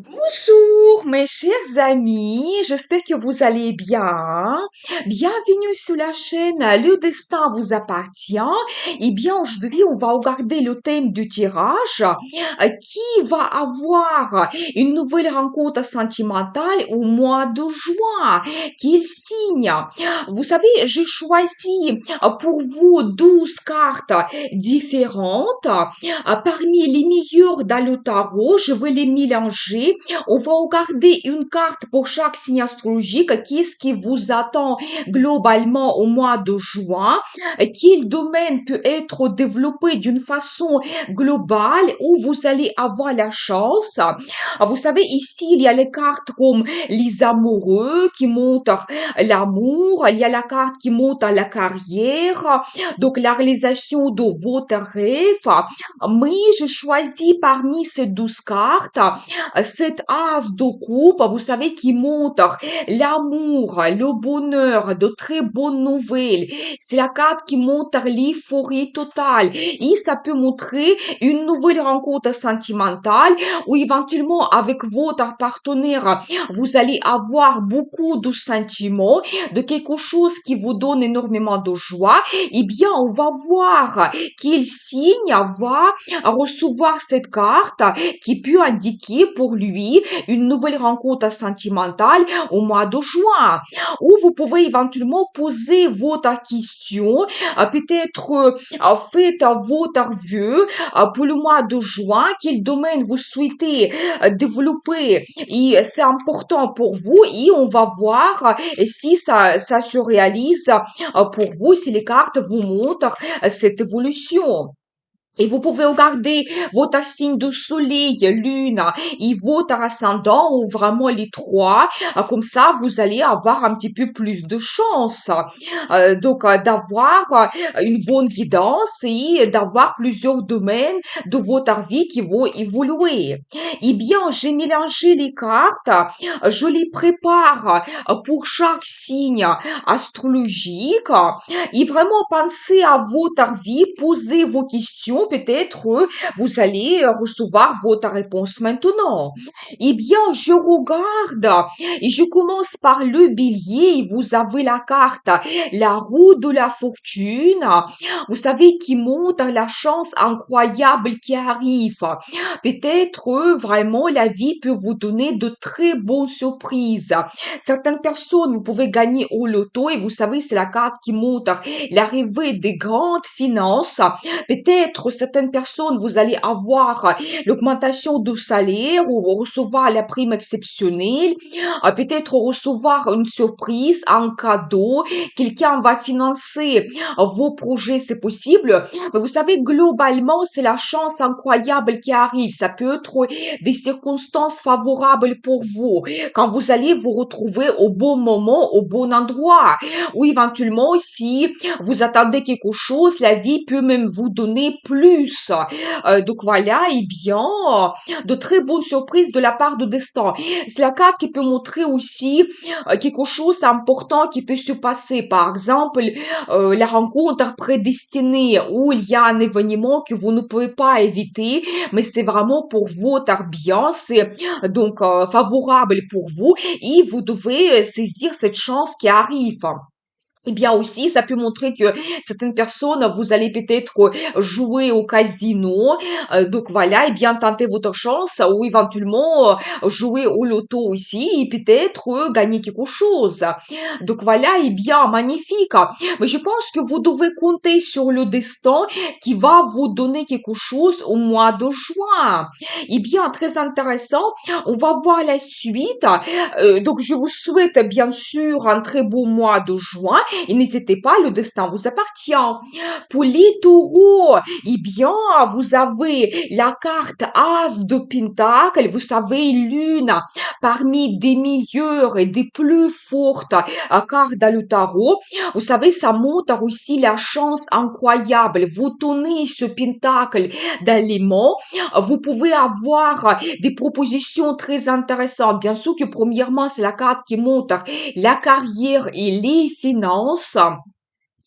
Bonjour mes chers amis, j'espère que vous allez bien. Bienvenue sur la chaîne Le Destin vous appartient. Eh bien, aujourd'hui, on va regarder le thème du tirage. Qui va avoir une nouvelle rencontre sentimentale au mois de juin? Quel signe? Vous savez, j'ai choisi pour vous 12 cartes différentes. Parmi les meilleures dans le tarot, je vais les mélanger. On va regarder une carte pour chaque signe astrologique. Qu'est-ce qui vous attend globalement au mois de juin? Quel domaine peut être développé d'une façon globale où vous allez avoir la chance? Vous savez, ici, il y a les cartes comme les amoureux qui montrent l'amour. Il y a la carte qui montre la carrière. Donc, la réalisation de votre rêve. Mais je choisis parmi ces 12 cartes cet as de coupe, vous savez, qui montre l'amour, le bonheur, de très bonnes nouvelles. C'est la carte qui montre l'euphorie totale. Et ça peut montrer une nouvelle rencontre sentimentale ou éventuellement avec votre partenaire, vous allez avoir beaucoup de sentiments, de quelque chose qui vous donne énormément de joie. Eh bien, on va voir quel signe va recevoir cette carte qui peut indiquer pour lui une nouvelle rencontre sentimentale au mois de juin. Ou vous pouvez éventuellement poser votre question, peut-être faites votre vœu pour le mois de juin, quel domaine vous souhaitez développer et c'est important pour vous et on va voir si ça se réalise pour vous, si les cartes vous montrent cette évolution. Et vous pouvez regarder votre signe de soleil, lune et votre ascendant ou vraiment les trois. Comme ça, vous allez avoir un petit peu plus de chance. D'avoir une bonne guidance et d'avoir plusieurs domaines de votre vie qui vont évoluer. Eh bien, j'ai mélangé les cartes. Je les prépare pour chaque signe astrologique. Et vraiment pensez à votre vie, posez vos questions, peut-être vous allez recevoir votre réponse maintenant. Eh bien, je regarde et je commence par le bélier. Vous avez la carte, la roue de la fortune. Vous savez qui montre la chance incroyable qui arrive. Peut-être vraiment la vie peut vous donner de très bonnes surprises. Certaines personnes, vous pouvez gagner au loto et vous savez, c'est la carte qui montre l'arrivée des grandes finances. Peut-être certaines personnes, vous allez avoir l'augmentation du salaire ou recevoir la prime exceptionnelle. Peut-être recevoir une surprise, un cadeau. Quelqu'un va financer vos projets, c'est possible. Mais vous savez, globalement, c'est la chance incroyable qui arrive. Ça peut être des circonstances favorables pour vous. Quand vous allez vous retrouver au bon moment, au bon endroit. Ou éventuellement, si vous attendez quelque chose, la vie peut même vous donner plus. Donc voilà, et bien, de très bonnes surprises de la part de destin. C'est la carte qui peut montrer aussi quelque chose d'important qui peut se passer. Par exemple, la rencontre prédestinée où il y a un événement que vous ne pouvez pas éviter, mais c'est vraiment pour votre bien, c'est donc favorable pour vous et vous devez saisir cette chance qui arrive. Eh bien aussi, ça peut montrer que certaines personnes, vous allez peut-être jouer au casino. Donc voilà, et bien tenter votre chance ou éventuellement jouer au loto aussi et peut-être gagner quelque chose. Donc voilà, et bien magnifique. Mais je pense que vous devez compter sur le destin qui va vous donner quelque chose au mois de juin. Eh bien, très intéressant. On va voir la suite. Donc je vous souhaite bien sûr un très beau mois de juin. Et n'hésitez pas, le destin vous appartient. Pour les taureaux, eh bien, vous avez la carte As de Pentacle, vous savez, l'une parmi des meilleures et des plus fortes cartes dans le tarot. Vous savez, ça montre aussi la chance incroyable. Vous tenez ce Pentacle dans les mains, vous pouvez avoir des propositions très intéressantes. Bien sûr que premièrement, c'est la carte qui montre la carrière et les finances.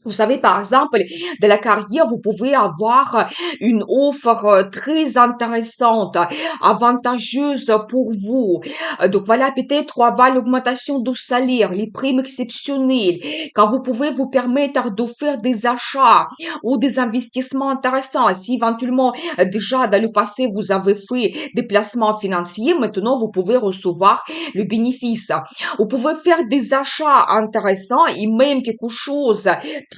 Vous savez, par exemple, de la carrière, vous pouvez avoir une offre très intéressante, avantageuse pour vous. Donc voilà, peut-être avoir l'augmentation du salaire, les primes exceptionnelles, quand vous pouvez vous permettre de faire des achats ou des investissements intéressants. Si éventuellement, déjà dans le passé, vous avez fait des placements financiers, maintenant, vous pouvez recevoir le bénéfice. Vous pouvez faire des achats intéressants et même quelque chose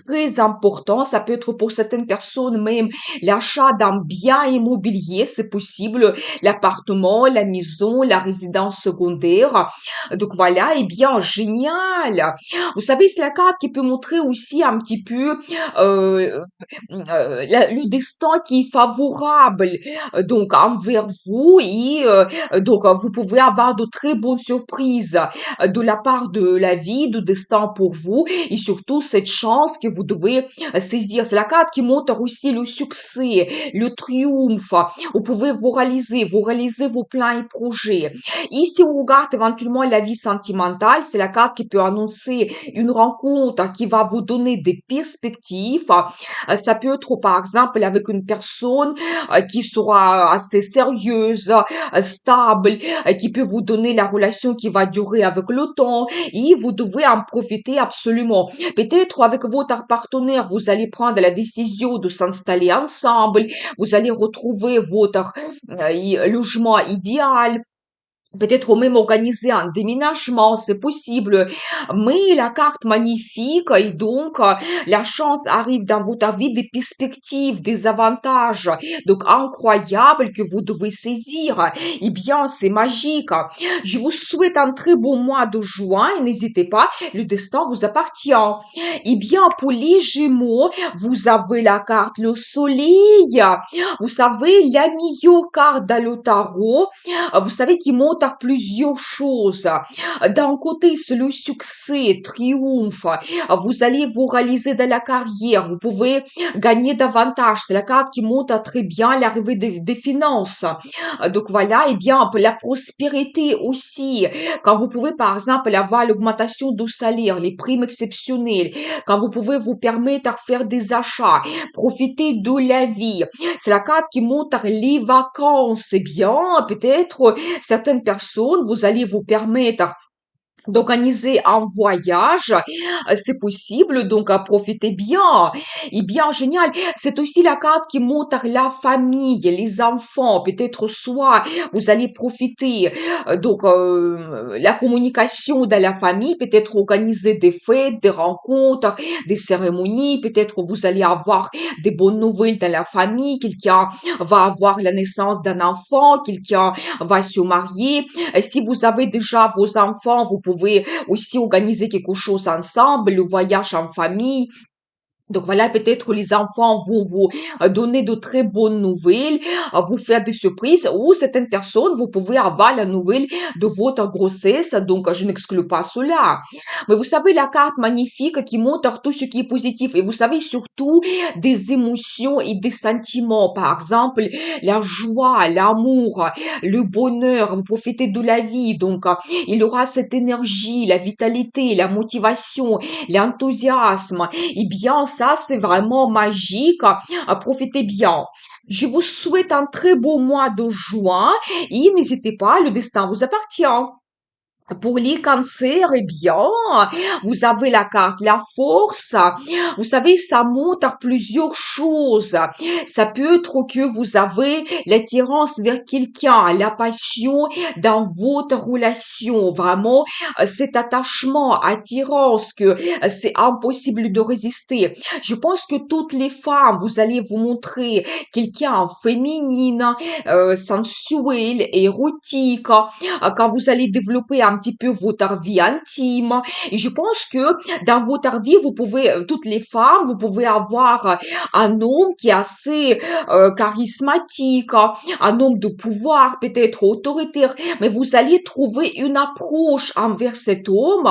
très important. Ça peut être pour certaines personnes même l'achat d'un bien immobilier, c'est possible, l'appartement, la maison, la résidence secondaire. Donc voilà, et bien génial. Vous savez, c'est la carte qui peut montrer aussi un petit peu euh, le destin qui est favorable donc envers vous et donc vous pouvez avoir de très bonnes surprises de la part de la vie, du destin pour vous et surtout cette chance que vous devez saisir. C'est la carte qui montre aussi le succès, le triomphe. Vous pouvez vous réaliser vos plans et projets. Et si on regarde éventuellement la vie sentimentale, c'est la carte qui peut annoncer une rencontre qui va vous donner des perspectives. Ça peut être par exemple avec une personne qui sera assez sérieuse, stable, qui peut vous donner la relation qui va durer avec le temps et vous devez en profiter absolument. Peut-être avec votre partenaire, vous allez prendre la décision de s'installer ensemble, vous allez retrouver votre logement idéal. Peut-être même organiser un déménagement, c'est possible. Mais la carte magnifique et donc la chance arrive dans votre vie, des perspectives, des avantages, donc incroyables que vous devez saisir. Eh bien, c'est magique. Je vous souhaite un très beau mois de juin et n'hésitez pas, le destin vous appartient. Eh bien, pour les Gémeaux, vous avez la carte le Soleil. Vous savez, la meilleure carte dans le tarot, vous savez, qui montre plusieurs choses. D'un côté, c'est le succès, triomphe. Vous allez vous réaliser dans la carrière. Vous pouvez gagner davantage. C'est la carte qui montre très bien l'arrivée des finances. Donc voilà, et bien, la prospérité aussi. Quand vous pouvez, par exemple, avoir l'augmentation du salaire, les primes exceptionnelles, quand vous pouvez vous permettre de faire des achats, profiter de la vie. C'est la carte qui montre les vacances. Eh bien, peut-être certaines personnes, vous allez vous permettre d'organiser un voyage, c'est possible, donc profitez bien. Et bien, génial. C'est aussi la carte qui montre la famille, les enfants. Peut-être soit vous allez profiter, la communication dans la famille, peut-être organiser des fêtes, des rencontres, des cérémonies. Peut-être vous allez avoir des bonnes nouvelles dans la famille. Quelqu'un va avoir la naissance d'un enfant, quelqu'un va se marier. Si vous avez déjà vos enfants, vous pouvez aussi organiser quelque chose ensemble, le voyage en famille. Donc voilà, peut-être les enfants vont vous donner de très bonnes nouvelles, vous faire des surprises, ou certaines personnes, vous pouvez avoir la nouvelle de votre grossesse, donc je n'exclus pas cela. Mais vous savez, la carte magnifique qui montre tout ce qui est positif, et vous savez surtout des émotions et des sentiments, par exemple, la joie, l'amour, le bonheur, vous profitez de la vie, donc il y aura cette énergie, la vitalité, la motivation, l'enthousiasme. Eh bien, ça, c'est vraiment magique. Profitez bien. Je vous souhaite un très beau mois de juin et n'hésitez pas, le destin vous appartient. Pour les cancers, eh bien, vous avez la carte, la force. Vous savez, ça montre plusieurs choses. Ça peut être que vous avez l'attirance vers quelqu'un, la passion dans votre relation. Vraiment, cet attachement, attirance que c'est impossible de résister. Je pense que toutes les femmes, vous allez vous montrer quelqu'un féminine, sensuel, érotique, quand vous allez développer un petit peu votre vie intime. Et je pense que dans votre vie, vous pouvez, toutes les femmes, vous pouvez avoir un homme qui est assez charismatique, un homme de pouvoir, peut-être autoritaire, mais vous allez trouver une approche envers cet homme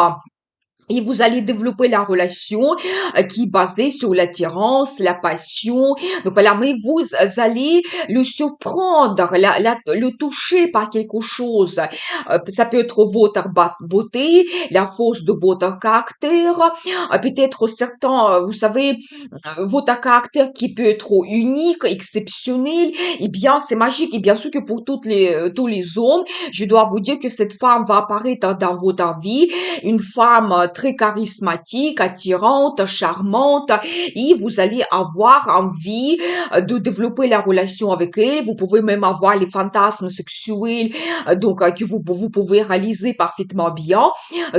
Et vous allez développer la relation qui est basée sur l'attirance, la passion. Donc voilà, mais vous allez le surprendre, le toucher par quelque chose. Ça peut être votre beauté, la force de votre caractère, peut-être certains, vous savez, votre caractère qui peut être unique, exceptionnel. Eh bien, c'est magique. Et bien sûr que pour tous les hommes, je dois vous dire que cette femme va apparaître dans votre vie, une femme très charismatique, attirante, charmante, et vous allez avoir envie de développer la relation avec elle. Vous pouvez même avoir les fantasmes sexuels, que vous pouvez réaliser parfaitement bien.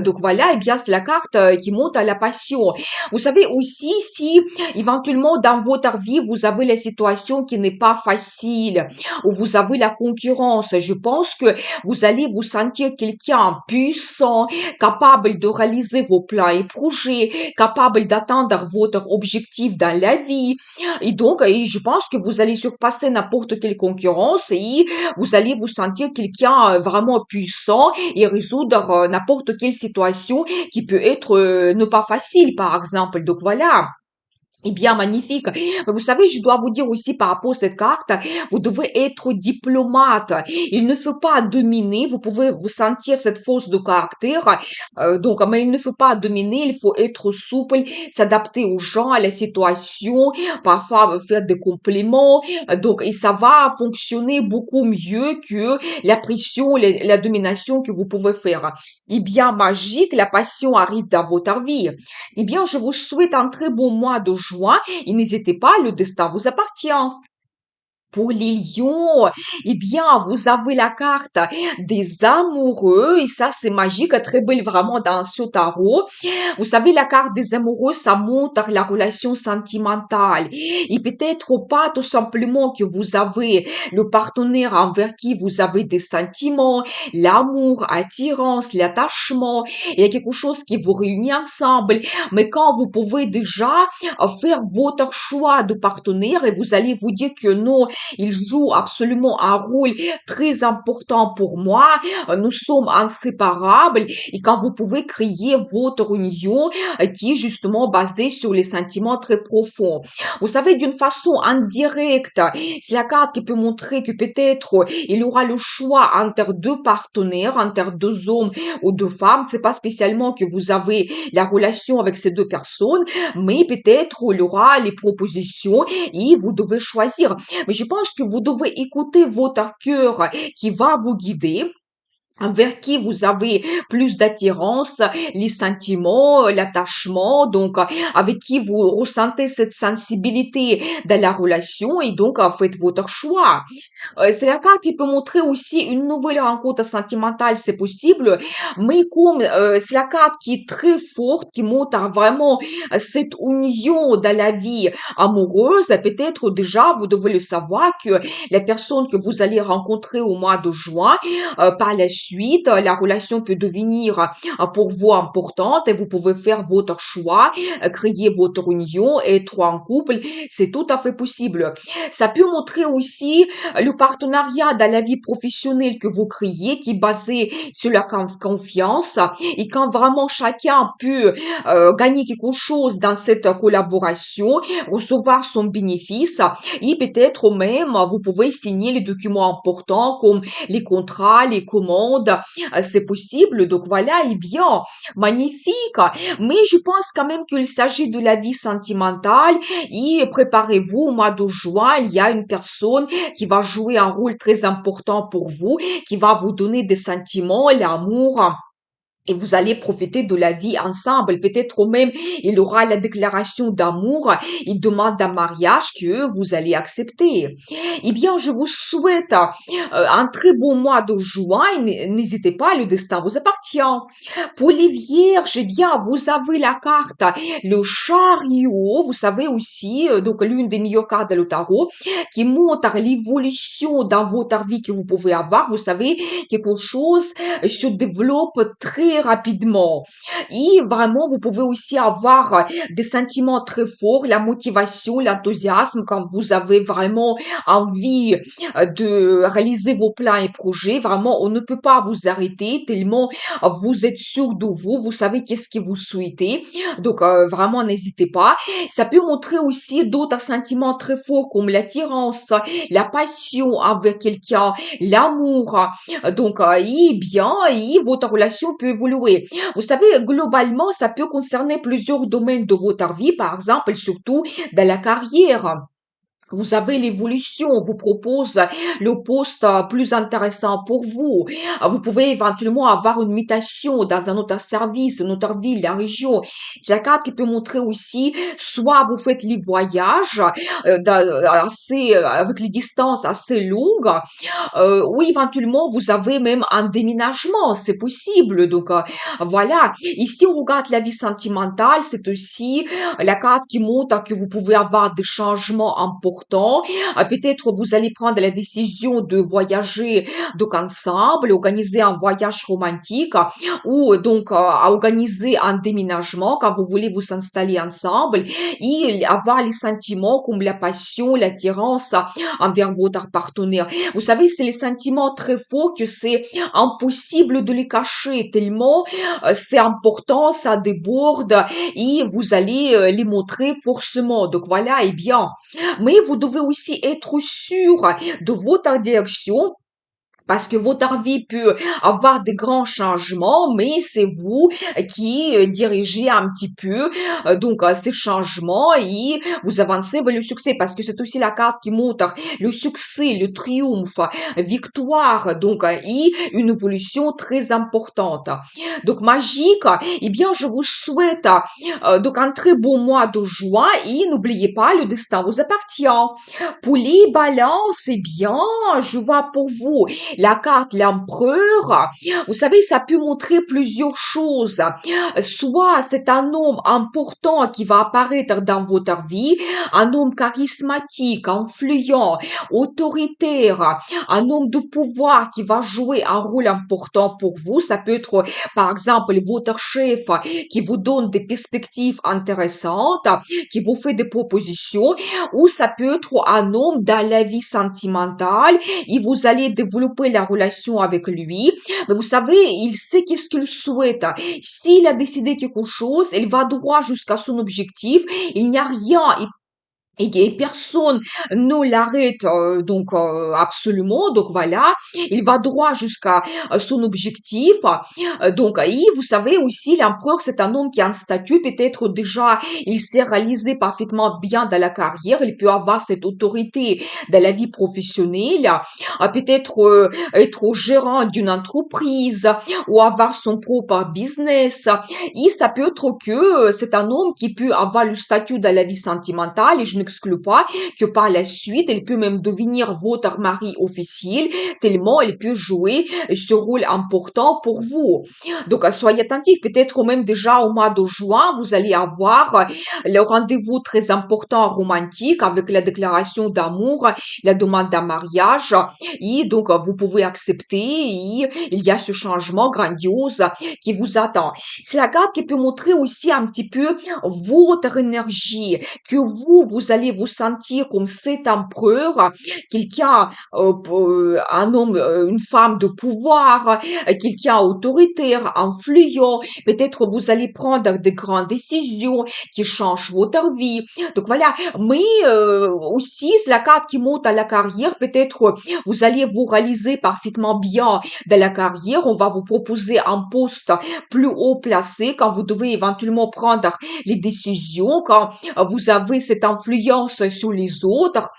Donc voilà, et bien c'est la carte qui montre à la passion. Vous savez aussi si éventuellement dans votre vie vous avez la situation qui n'est pas facile, ou vous avez la concurrence, je pense que vous allez vous sentir quelqu'un puissant, capable de réaliser vos plans et projets, capable d'atteindre votre objectif dans la vie. Et donc, je pense que vous allez surpasser n'importe quelle concurrence et vous allez vous sentir quelqu'un vraiment puissant et résoudre n'importe quelle situation qui peut être ne pas facile, par exemple. Donc voilà. Eh bien, magnifique. Mais vous savez, je dois vous dire aussi par rapport à cette carte, vous devez être diplomate. Il ne faut pas dominer. Vous pouvez vous sentir cette force de caractère. Mais il ne faut pas dominer. Il faut être souple, s'adapter aux gens, à la situation, parfois faire des compléments. Et ça va fonctionner beaucoup mieux que la pression, la domination que vous pouvez faire. Eh bien, magique, la passion arrive dans votre vie. Eh bien, je vous souhaite un très bon mois de juin et n'hésitez pas, le destin vous appartient. Pour les lions, eh bien, vous avez la carte des amoureux et ça, c'est magique, très belle vraiment dans ce tarot. Vous savez, la carte des amoureux, ça montre la relation sentimentale. Et peut-être pas tout simplement que vous avez le partenaire envers qui vous avez des sentiments, l'amour, attirance, l'attachement. Il y a quelque chose qui vous réunit ensemble. Mais quand vous pouvez déjà faire votre choix de partenaire et vous allez vous dire que non, il joue absolument un rôle très important pour moi. Nous sommes inséparables et quand vous pouvez créer votre union qui est justement basée sur les sentiments très profonds. Vous savez, d'une façon indirecte, c'est la carte qui peut montrer que peut-être il y aura le choix entre deux partenaires, entre deux hommes ou deux femmes. C'est pas spécialement que vous avez la relation avec ces deux personnes, mais peut-être il y aura les propositions et vous devez choisir. Mais je pense que vous devez écouter votre cœur qui va vous guider envers qui vous avez plus d'attirance, les sentiments, l'attachement, avec qui vous ressentez cette sensibilité dans la relation et faites votre choix. C'est la carte qui peut montrer aussi une nouvelle rencontre sentimentale, c'est possible, mais comme c'est la carte qui est très forte, qui montre vraiment cette union dans la vie amoureuse, peut-être déjà vous devez le savoir que la personne que vous allez rencontrer au mois de juin, par la suite, la relation peut devenir pour vous importante et vous pouvez faire votre choix, créer votre union, être en couple, c'est tout à fait possible. Ça peut montrer aussi le partenariat dans la vie professionnelle que vous créez, qui est basé sur la confiance, et quand vraiment chacun peut gagner quelque chose dans cette collaboration, recevoir son bénéfice, et peut-être même vous pouvez signer les documents importants comme les contrats, les commandes, c'est possible. Donc voilà, et bien, magnifique. Mais je pense quand même qu'il s'agit de la vie sentimentale et préparez-vous au mois de juin, il y a une personne qui va jouer un rôle très important pour vous, qui va vous donner des sentiments, l'amour. Et vous allez profiter de la vie ensemble. Peut-être même, il aura la déclaration d'amour. Il demande un mariage que vous allez accepter. Eh bien, je vous souhaite un très bon mois de juin. Et n'hésitez pas, le destin vous appartient. Pour les vierges, eh bien, vous avez la carte, le chariot. Vous savez aussi, l'une des meilleures cartes de le tarot, qui montre l'évolution dans votre vie que vous pouvez avoir. Vous savez, quelque chose se développe très très rapidement. Et vraiment, vous pouvez aussi avoir des sentiments très forts, la motivation, l'enthousiasme quand vous avez vraiment envie de réaliser vos plans et projets. Vraiment, on ne peut pas vous arrêter tellement vous êtes sûr de vous, vous savez qu'est-ce que vous souhaitez. Donc, vraiment, n'hésitez pas. Ça peut montrer aussi d'autres sentiments très forts comme l'attirance, la passion avec quelqu'un, l'amour. Donc, votre relation peut évoluer. Vous savez, globalement, ça peut concerner plusieurs domaines de votre vie, par exemple, surtout dans la carrière. Vous avez l'évolution, on vous propose le poste plus intéressant pour vous. Vous pouvez éventuellement avoir une mutation dans un autre service, une autre ville, la région. C'est la carte qui peut montrer aussi, soit vous faites les voyages avec les distances assez longues, ou éventuellement vous avez même un déménagement, c'est possible. Donc voilà. Ici, on regarde la vie sentimentale, c'est aussi la carte qui montre que vous pouvez avoir des changements importants. Peut-être vous allez prendre la décision de voyager donc ensemble, organiser un voyage romantique ou donc à organiser un déménagement quand vous voulez vous installer ensemble et avoir les sentiments comme la passion, l'attirance envers votre partenaire. Vous savez, c'est les sentiments très forts que c'est impossible de les cacher tellement c'est important, ça déborde et vous allez les montrer forcément. Donc voilà, eh bien. Mais vous devez aussi être sûr de votre direction parce que votre vie peut avoir des grands changements, mais c'est vous qui dirigez un petit peu ces changements et vous avancez vers le succès parce que c'est aussi la carte qui montre le succès, le triomphe, victoire, et une évolution très importante. Donc magique, eh bien je vous souhaite un très beau mois de juin et n'oubliez pas, le destin vous appartient. Pour les balances, eh bien, je vois pour vous la carte l'empereur, vous savez, ça peut montrer plusieurs choses. Soit c'est un homme important qui va apparaître dans votre vie, un homme charismatique, influent, autoritaire, un homme de pouvoir qui va jouer un rôle important pour vous. Ça peut être, par exemple, votre chef qui vous donne des perspectives intéressantes, qui vous fait des propositions, ou ça peut être un homme dans la vie sentimentale et vous allez développer la relation avec lui. Mais vous savez, il sait qu'est-ce qu'il souhaite. S'il a décidé quelque chose, il va droit jusqu'à son objectif. Il n'y a rien, et personne ne l'arrête absolument. Donc voilà, il va droit jusqu'à son objectif. Et vous savez aussi, l'empereur, c'est un homme qui a un statut, peut-être déjà, il s'est réalisé parfaitement bien dans la carrière, il peut avoir cette autorité dans la vie professionnelle, peut-être être gérant d'une entreprise ou avoir son propre business. Et ça peut être que c'est un homme qui peut avoir le statut dans la vie sentimentale et je n'exclus pas que par la suite, il peut même devenir votre mari officiel tellement il peut jouer ce rôle important pour vous. Donc, soyez attentifs. Peut-être même déjà au mois de juin, vous allez avoir le rendez-vous très important romantique avec la déclaration d'amour, la demande d'un mariage et donc vous pouvez accepter et il y a ce changement grandiose qui vous attend. C'est la carte qui peut montrer aussi un petit peu votre énergie, que vous allez vous sentir comme cet empereur, quelqu'un, un homme, une femme de pouvoir, quelqu'un autoritaire, influent. Peut-être vous allez prendre de grandes décisions qui changent votre vie. Donc voilà. Mais aussi, c'est la carte qui monte à la carrière. Peut-être vous allez vous réaliser parfaitement bien dans la carrière. On va vous proposer un poste plus haut placé quand vous devez éventuellement prendre les décisions, quand vous avez cette influence sur les autres.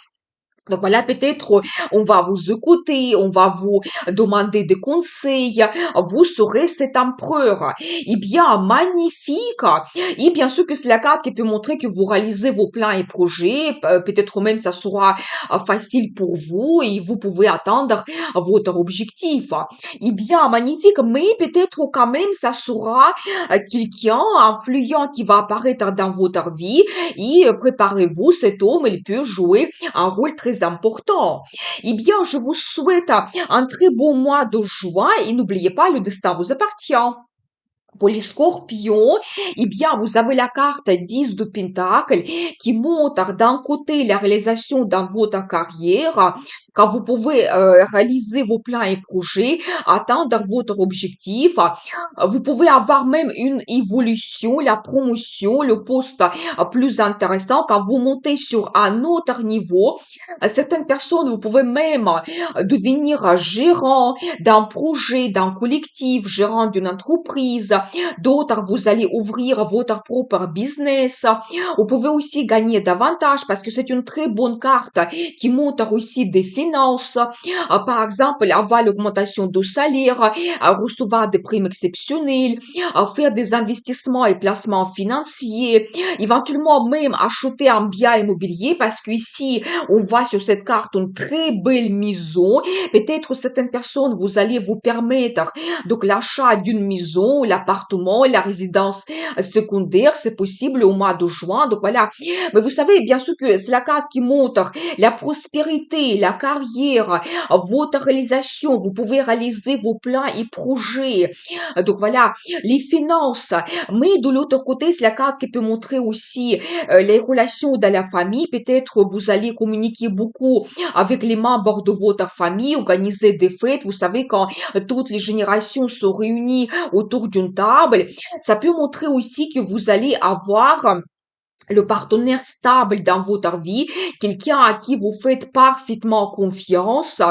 Donc voilà, peut-être on va vous écouter, on va vous demander des conseils, vous serez cet empereur. Eh bien, magnifique. Et bien sûr que c'est la carte qui peut montrer que vous réalisez vos plans et projets, peut-être même ça sera facile pour vous et vous pouvez atteindre votre objectif. Eh bien, magnifique, mais peut-être quand même ça sera quelqu'un influent qui va apparaître dans votre vie et préparez-vous, cet homme, il peut jouer un rôle très important. Eh bien, je vous souhaite un très beau mois de juin et n'oubliez pas, le destin vous appartient. Pour les scorpions, eh bien, vous avez la carte 10 de Pentacle qui montre d'un côté la réalisation dans votre carrière, quand vous pouvez réaliser vos plans et projets, atteindre votre objectif. Vous pouvez avoir même une évolution, la promotion, le poste plus intéressant quand vous montez sur un autre niveau. Certaines personnes, vous pouvez même devenir gérant d'un projet, d'un collectif, gérant d'une entreprise. D'autres, vous allez ouvrir votre propre business. Vous pouvez aussi gagner davantage parce que c'est une très bonne carte qui montre aussi des finances. Par exemple, avoir l'augmentation de salaire, recevoir des primes exceptionnelles, faire des investissements et placements financiers, éventuellement même acheter un bien immobilier parce qu'ici, on voit sur cette carte une très belle maison. Peut-être certaines personnes, vous allez vous permettre donc l'achat d'une maison, l'appartement, la résidence secondaire, c'est possible au mois de juin. Donc voilà. Mais vous savez, bien sûr que c'est la carte qui montre la prospérité, la carrière, votre réalisation. Vous pouvez réaliser vos plans et projets. Donc voilà, les finances. Mais de l'autre côté, c'est la carte qui peut montrer aussi les relations dans la famille. Peut-être vous allez communiquer beaucoup avec les membres de votre famille, organiser des fêtes. Vous savez, quand toutes les générations sont réunies autour d'une table, ça peut montrer aussi que vous allez avoir le partenaire stable dans votre vie, quelqu'un à qui vous faites parfaitement confiance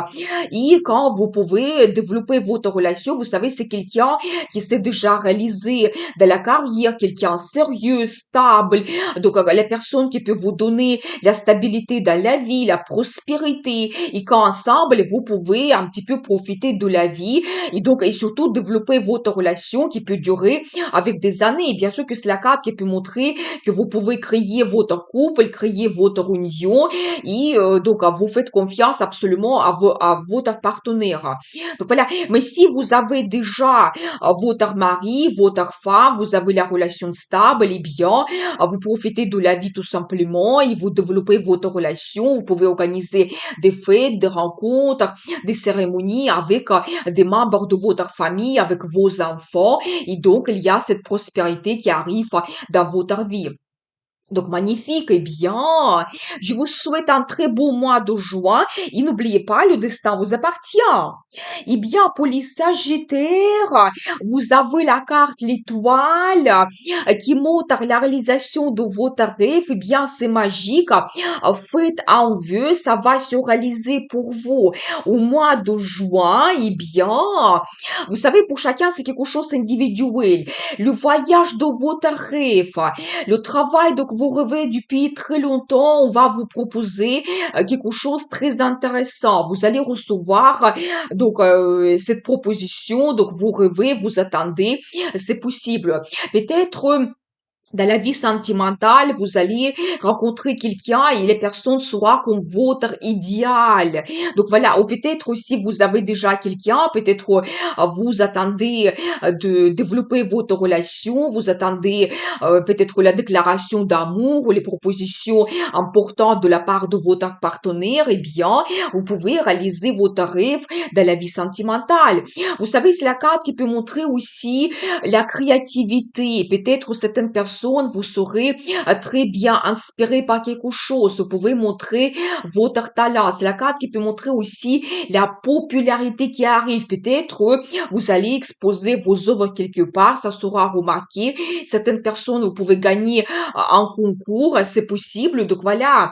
et quand vous pouvez développer votre relation, vous savez, c'est quelqu'un qui s'est déjà réalisé dans la carrière, quelqu'un sérieux, stable, donc la personne qui peut vous donner la stabilité dans la vie, la prospérité et qu'ensemble, vous pouvez un petit peu profiter de la vie et surtout développer votre relation qui peut durer avec des années. Et bien sûr que c'est la carte qui peut montrer que vous pouvez créer votre couple, créer votre union et vous faites confiance absolument à votre partenaire. Donc voilà, mais si vous avez déjà votre mari, votre femme, vous avez la relation stable et bien, vous profitez de la vie tout simplement et vous développez votre relation, vous pouvez organiser des fêtes, des rencontres, des cérémonies avec des membres de votre famille, avec vos enfants et donc il y a cette prospérité qui arrive dans votre vie. Donc magnifique, eh bien, je vous souhaite un très beau mois de juin et n'oubliez pas, le destin vous appartient. Eh bien, pour les Sagittaires, vous avez la carte l'étoile qui montre la réalisation de votre rêve. Eh bien, c'est magique. Faites un vœu, ça va se réaliser pour vous au mois de juin. Eh bien, vous savez, pour chacun, c'est quelque chose d'individuel. Le voyage de votre rêve, le travail que vous rêvez depuis très longtemps, on va vous proposer quelque chose de très intéressant. Vous allez recevoir cette proposition, donc vous rêvez, vous attendez, c'est possible. Peut-être dans la vie sentimentale, vous allez rencontrer quelqu'un et les personnes seront comme votre idéal. Donc voilà, ou peut-être aussi vous avez déjà quelqu'un, peut-être vous attendez de développer votre relation, vous attendez peut-être la déclaration d'amour ou les propositions importantes de la part de votre partenaire, eh bien, vous pouvez réaliser votre rêve dans la vie sentimentale. Vous savez, c'est la carte qui peut montrer aussi la créativité. Peut-être certaines personnes, vous serez très bien inspiré par quelque chose. Vous pouvez montrer votre talent. C'est la carte qui peut montrer aussi la popularité qui arrive. Peut-être vous allez exposer vos œuvres quelque part, ça sera remarqué. Certaines personnes, vous pouvez gagner un concours, c'est possible. Donc voilà.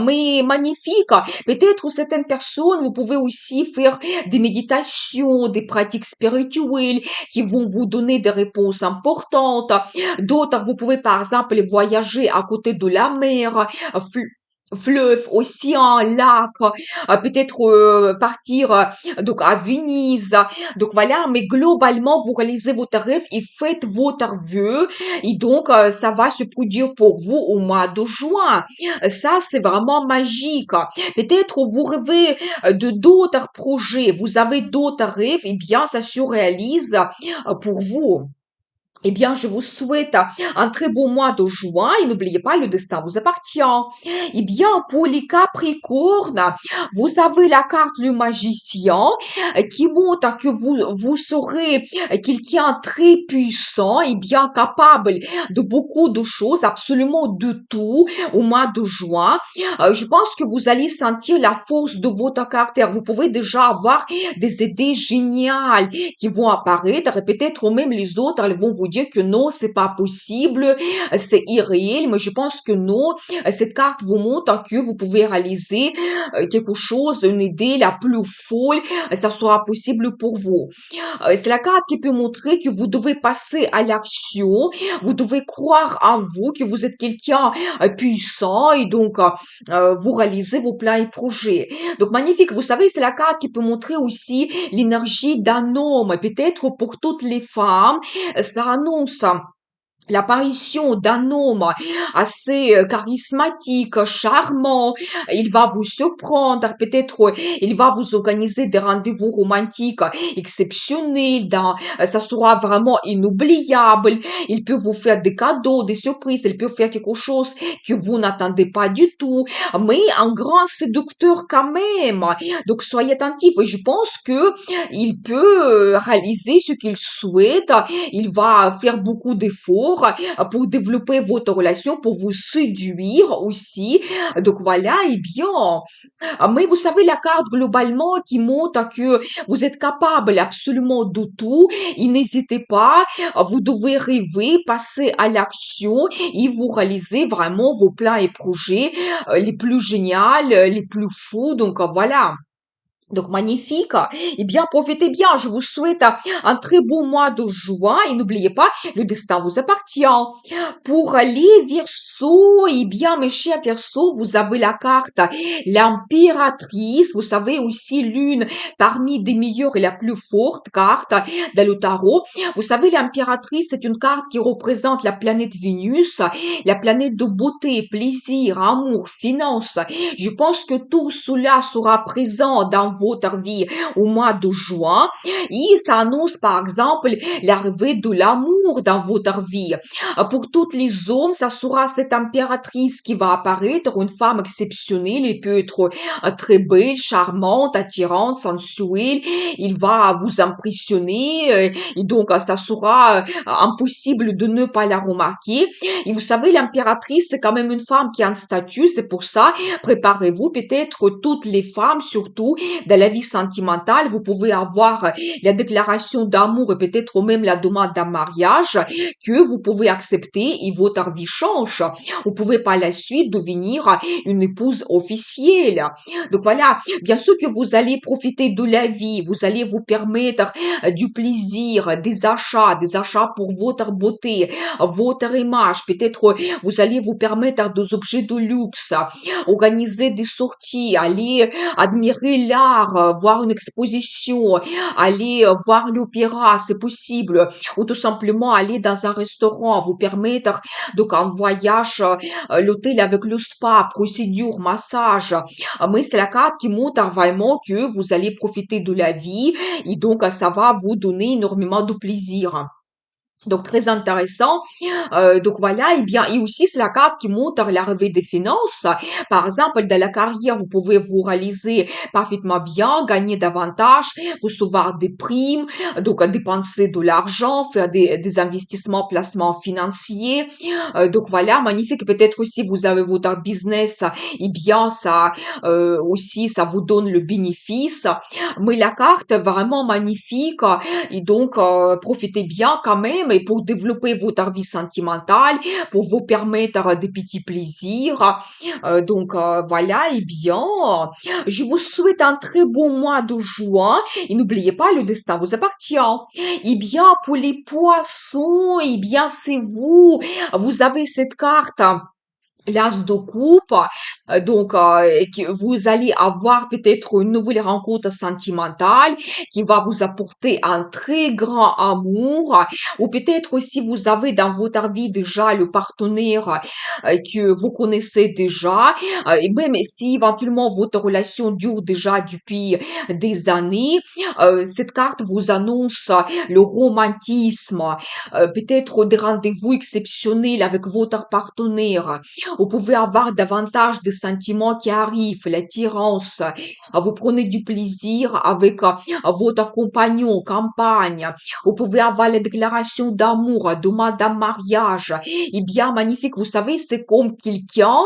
Mais magnifique. Peut-être certaines personnes, vous pouvez aussi faire des méditations, des pratiques spirituelles qui vont vous donner des réponses importantes. D'autres, vous pouvez par exemple voyager à côté de la mer, fleuve, océan, lac, peut-être partir donc à Venise. Donc voilà, mais globalement, vous réalisez votre rêve et faites votre vœu et donc ça va se produire pour vous au mois de juin. Ça, c'est vraiment magique. Peut-être vous rêvez de d'autres projets, vous avez d'autres rêves, et bien ça se réalise pour vous. Eh bien, je vous souhaite un très beau mois de juin et n'oubliez pas, le destin vous appartient. Eh bien, pour les Capricornes, vous avez la carte du magicien qui montre que vous serez quelqu'un très puissant et bien capable de beaucoup de choses, absolument de tout au mois de juin. Je pense que vous allez sentir la force de votre caractère. Vous pouvez déjà avoir des idées géniales qui vont apparaître et peut-être même les autres elles vont vous dire que non, c'est pas possible, c'est irréel, mais je pense que non, cette carte vous montre que vous pouvez réaliser quelque chose, une idée la plus folle, ça sera possible pour vous. C'est la carte qui peut montrer que vous devez passer à l'action, vous devez croire en vous, que vous êtes quelqu'un puissant et donc vous réalisez vos plans et projets. Donc magnifique, vous savez, c'est la carte qui peut montrer aussi l'énergie d'un homme. Peut-être pour toutes les femmes, ça annonce l'apparition d'un homme assez charismatique, charmant, il va vous surprendre, peut-être il va vous organiser des rendez-vous romantiques exceptionnels, ça sera vraiment inoubliable, il peut vous faire des cadeaux, des surprises, il peut faire quelque chose que vous n'attendez pas du tout, mais un grand séducteur quand même. Donc soyez attentifs, je pense que il peut réaliser ce qu'il souhaite, il va faire beaucoup d'efforts pour développer votre relation, pour vous séduire aussi. Donc voilà, et bien. Mais vous savez, la carte globalement qui montre que vous êtes capable absolument de tout. Et n'hésitez pas, vous devez rêver, passer à l'action et vous réaliser vraiment vos plans et projets les plus géniaux, les plus fous. Donc voilà. Donc magnifique. Eh bien, profitez bien. Je vous souhaite un très beau mois de juin et n'oubliez pas, le destin vous appartient. Pour les Verseaux, eh bien, mes chers Verseaux, vous avez la carte l'impératrice. Vous savez aussi l'une parmi des meilleures et la plus forte carte dans le tarot. Vous savez, l'impératrice, c'est une carte qui représente la planète Vénus, la planète de beauté, plaisir, amour, finance. Je pense que tout cela sera présent dans votre vie au mois de juin et ça annonce par exemple l'arrivée de l'amour dans votre vie. Pour toutes les hommes, ça sera cette impératrice qui va apparaître, une femme exceptionnelle, elle peut être très belle, charmante, attirante, sensuelle, il va vous impressionner et donc ça sera impossible de ne pas la remarquer. Et vous savez, l'impératrice, c'est quand même une femme qui a un statut, c'est pour ça, préparez-vous, peut-être toutes les femmes, surtout dans la vie sentimentale, vous pouvez avoir la déclaration d'amour et peut-être même la demande d'un mariage que vous pouvez accepter et votre vie change. Vous pouvez par la suite devenir une épouse officielle. Donc voilà, bien sûr que vous allez profiter de la vie, vous allez vous permettre du plaisir, des achats pour votre beauté, votre image. Peut-être vous allez vous permettre des objets de luxe, organiser des sorties, aller admirer l'art, voir une exposition, aller voir l'opéra, c'est possible, ou tout simplement aller dans un restaurant, vous permettre donc un voyage, l'hôtel avec le spa, procédure, massage. Mais c'est la carte qui montre vraiment que vous allez profiter de la vie et donc ça va vous donner énormément de plaisir. Donc très intéressant. Donc voilà, et bien, et aussi c'est la carte qui montre l'arrivée des finances. Par exemple, dans la carrière, vous pouvez vous réaliser parfaitement bien, gagner davantage, recevoir des primes, donc dépenser de l'argent, faire des investissements, placements financiers. Donc voilà, magnifique. Peut-être aussi vous avez votre business, et bien ça aussi ça vous donne le bénéfice. Mais la carte est vraiment magnifique et donc profitez bien quand même et pour développer votre vie sentimentale, pour vous permettre des petits plaisirs. Donc voilà, et bien, je vous souhaite un très bon mois de juin et n'oubliez pas, le destin vous appartient. Et bien, pour les poissons, et bien c'est vous. Vous avez cette carte l'as de coupe, et que vous allez avoir peut-être une nouvelle rencontre sentimentale qui va vous apporter un très grand amour, ou peut-être si vous avez dans votre vie déjà le partenaire que vous connaissez déjà, et même si éventuellement votre relation dure déjà depuis des années, cette carte vous annonce le romantisme, peut-être des rendez-vous exceptionnels avec votre partenaire. Vous pouvez avoir davantage de sentiments qui arrivent, l'attirance. Vous prenez du plaisir avec votre compagnon, compagne. Vous pouvez avoir la déclaration d'amour, demande en mariage. Et bien magnifique, vous savez, c'est comme quelqu'un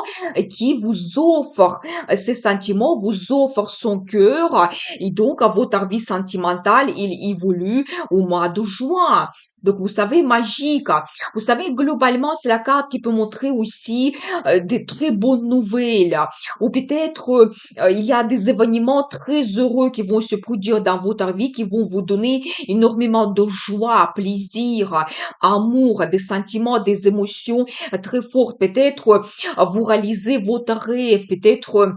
qui vous offre ces sentiments, vous offre son cœur. Et donc, votre vie sentimentale, il évolue au mois de juin. Donc, vous savez, magique. Vous savez, globalement, c'est la carte qui peut montrer aussi des très bonnes nouvelles. Ou peut-être il y a des événements très heureux qui vont se produire dans votre vie, qui vont vous donner énormément de joie, plaisir, amour, des sentiments, des émotions très fortes. Peut-être vous réalisez votre rêve, peut-être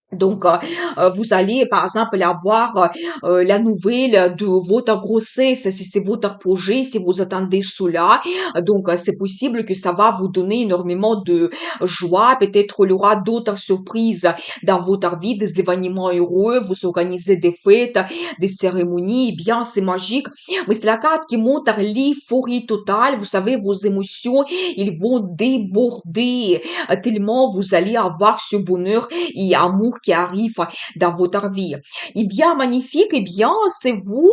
vous allez, par exemple, avoir la nouvelle de votre grossesse, si c'est votre projet, si vous attendez cela. C'est possible que ça va vous donner énormément de joie. Peut-être il y aura d'autres surprises dans votre vie, des événements heureux, vous organisez des fêtes, des cérémonies. Eh bien, c'est magique. Mais c'est la carte qui montre l'euphorie totale. Vous savez, vos émotions, ils vont déborder tellement vous allez avoir ce bonheur et amour qui arrive dans votre vie. Eh bien, magnifique, eh bien, c'est vous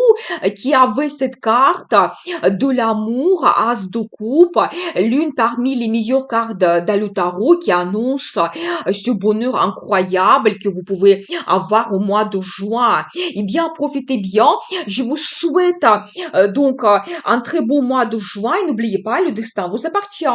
qui avez cette carte de l'amour, As de coupe, l'une parmi les meilleures cartes dans le tarot qui annonce ce bonheur incroyable que vous pouvez avoir au mois de juin. Eh bien, profitez bien. Je vous souhaite un très beau mois de juin et n'oubliez pas, le destin vous appartient.